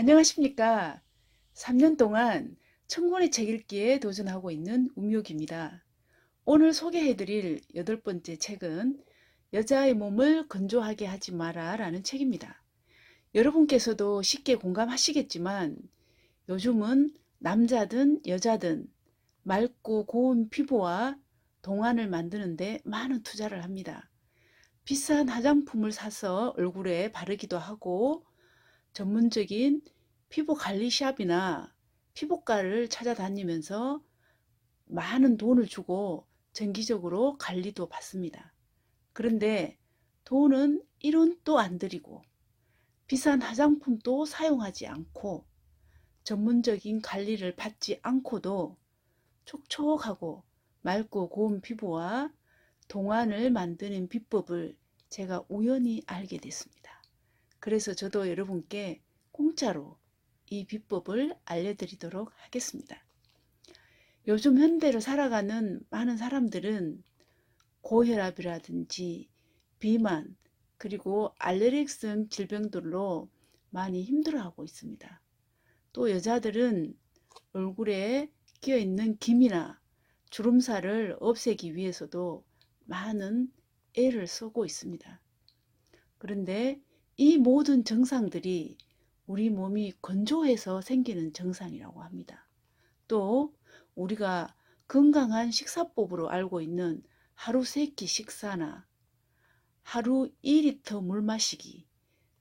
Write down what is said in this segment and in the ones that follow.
안녕하십니까. 3년 동안 천권의 책 읽기에 도전하고 있는 우묘기입니다. 오늘 소개해드릴 8번째 책은 여자의 몸을 건조하게 하지 마라 라는 책입니다. 여러분께서도 쉽게 공감하시겠지만 요즘은 남자든 여자든 맑고 고운 피부와 동안을 만드는데 많은 투자를 합니다. 비싼 화장품을 사서 얼굴에 바르기도 하고 전문적인 피부 관리 샵이나 피부과를 찾아다니면서 많은 돈을 주고 정기적으로 관리도 받습니다. 그런데 돈은 1원도 안 들이고 비싼 화장품도 사용하지 않고 전문적인 관리를 받지 않고도 촉촉하고 맑고 고운 피부와 동안을 만드는 비법을 제가 우연히 알게 됐습니다. 그래서 저도 여러분께 공짜로 이 비법을 알려드리도록 하겠습니다. 요즘 현대를 살아가는 많은 사람들은 고혈압이라든지 비만 그리고 알레르기성 질병들로 많이 힘들어하고 있습니다. 또 여자들은 얼굴에 끼어있는 기미나 주름살을 없애기 위해서도 많은 애를 쓰고 있습니다. 그런데 이 모든 증상들이 우리 몸이 건조해서 생기는 증상이라고 합니다. 또 우리가 건강한 식사법으로 알고 있는 하루 3끼 식사나 하루 2리터 물 마시기,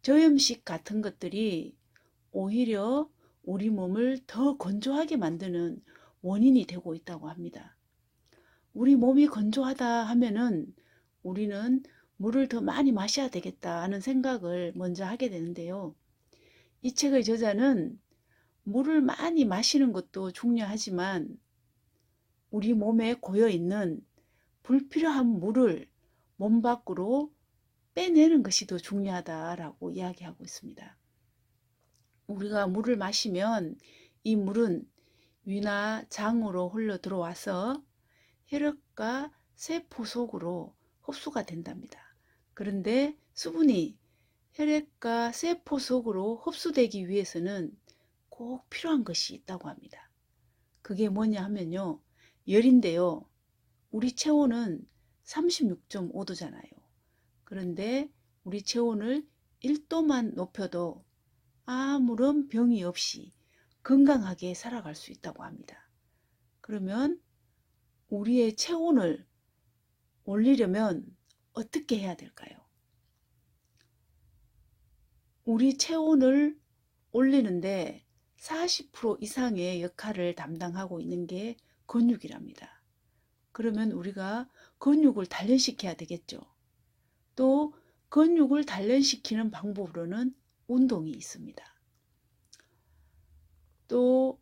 저염식 같은 것들이 오히려 우리 몸을 더 건조하게 만드는 원인이 되고 있다고 합니다. 우리 몸이 건조하다 하면은 우리는 물을 더 많이 마셔야 되겠다 하는 생각을 먼저 하게 되는데요. 이 책의 저자는 물을 많이 마시는 것도 중요하지만 우리 몸에 고여있는 불필요한 물을 몸 밖으로 빼내는 것이 더 중요하다라고 이야기하고 있습니다. 우리가 물을 마시면 이 물은 위나 장으로 흘러 들어와서 혈액과 세포 속으로 흡수가 된답니다. 그런데 수분이 혈액과 세포 속으로 흡수되기 위해서는 꼭 필요한 것이 있다고 합니다. 그게 뭐냐 하면요. 열인데요. 우리 체온은 36.5도잖아요. 그런데 우리 체온을 1도만 높여도 아무런 병이 없이 건강하게 살아갈 수 있다고 합니다. 그러면 우리의 체온을 올리려면 어떻게 해야 될까요? 우리 체온을 올리는데 40% 이상의 역할을 담당하고 있는 게 근육이랍니다. 그러면 우리가 근육을 단련시켜야 되겠죠. 또 근육을 단련시키는 방법으로는 운동이 있습니다. 또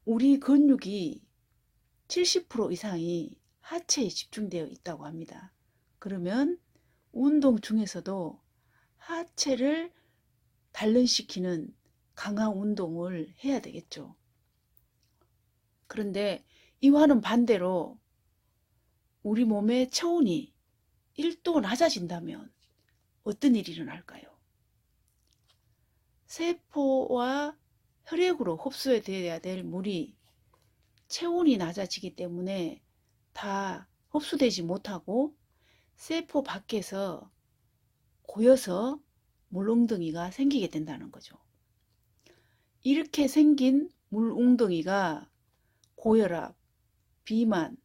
우리 근육이 70% 이상이 하체에 집중되어 있다고 합니다. 그러면 운동 중에서도 하체를 단련시키는 강한 운동을 해야 되겠죠. 그런데 이와는 반대로 우리 몸의 체온이 1도 낮아진다면 어떤 일이 일어날까요? 세포와 혈액으로 흡수되어야 될 물이 체온이 낮아지기 때문에 다 흡수되지 못하고 세포 밖에서 고여서 물웅덩이가 생기게 된다는 거죠. 이렇게 생긴 물웅덩이가 고혈압, 비만,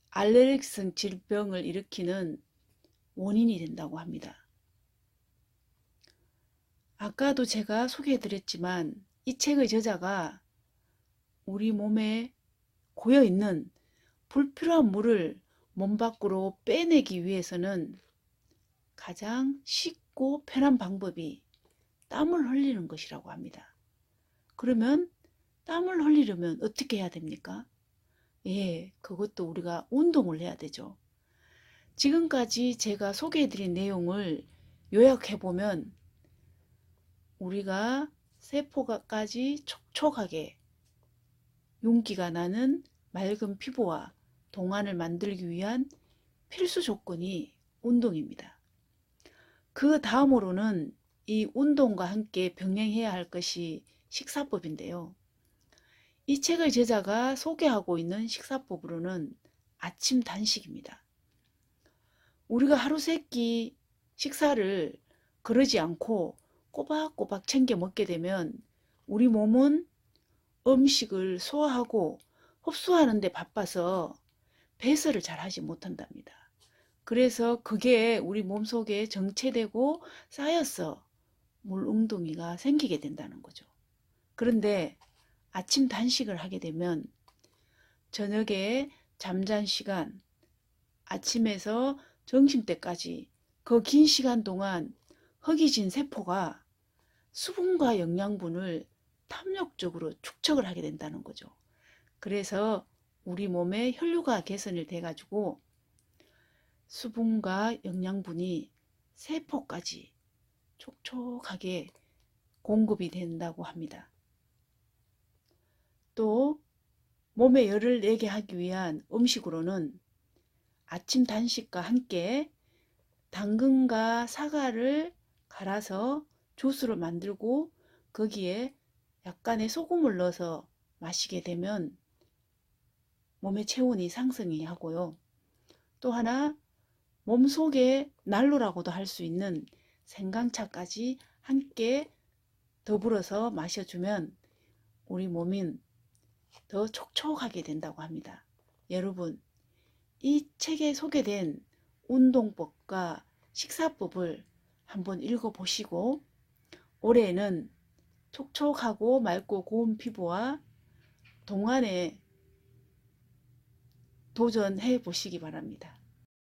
알레르기성 질병을 일으키는 원인이 된다고 합니다. 아까도 제가 소개해드렸지만 이 책의 저자가 우리 몸에 고여있는 불필요한 물을 몸 밖으로 빼내기 위해서는 가장 쉽고 편한 방법이 땀을 흘리는 것이라고 합니다. 그러면 땀을 흘리려면 어떻게 해야 됩니까? 예, 그것도 우리가 운동을 해야 되죠. 지금까지 제가 소개해드린 내용을 요약해보면 우리가 세포가까지 촉촉하게 윤기가 나는 맑은 피부와 동안을 만들기 위한 필수 조건이 운동입니다. 그 다음으로는 이 운동과 함께 병행해야 할 것이 식사법인데요. 이 책의 저자가 소개하고 있는 식사법으로는 아침 단식입니다. 우리가 하루 세끼 식사를 거르지 않고 꼬박꼬박 챙겨 먹게 되면 우리 몸은 음식을 소화하고 흡수하는 데 바빠서 배설을 잘 하지 못한답니다. 그래서 그게 우리 몸속에 정체되고 쌓여서 물웅덩이가 생기게 된다는 거죠. 그런데 아침 단식을 하게 되면 저녁에 잠잔 시간, 아침에서 점심때까지 그 긴 시간 동안 허기진 세포가 수분과 영양분을 탐욕적으로 축적을 하게 된다는 거죠. 그래서 우리 몸의 혈류가 개선이 돼가지고 수분과 영양분이 세포까지 촉촉하게 공급이 된다고 합니다. 또 몸에 열을 내게 하기 위한 음식으로는 아침 단식과 함께 당근과 사과를 갈아서 주스를 만들고 거기에 약간의 소금을 넣어서 마시게 되면 몸의 체온이 상승이 하고요. 또 하나 몸속에 난로라고도 할 수 있는 생강차까지 함께 더불어서 마셔주면 우리 몸은 더 촉촉하게 된다고 합니다. 여러분, 이 책에 소개된 운동법과 식사법을 한번 읽어보시고 올해는 촉촉하고 맑고 고운 피부와 동안에 도전해 보시기 바랍니다.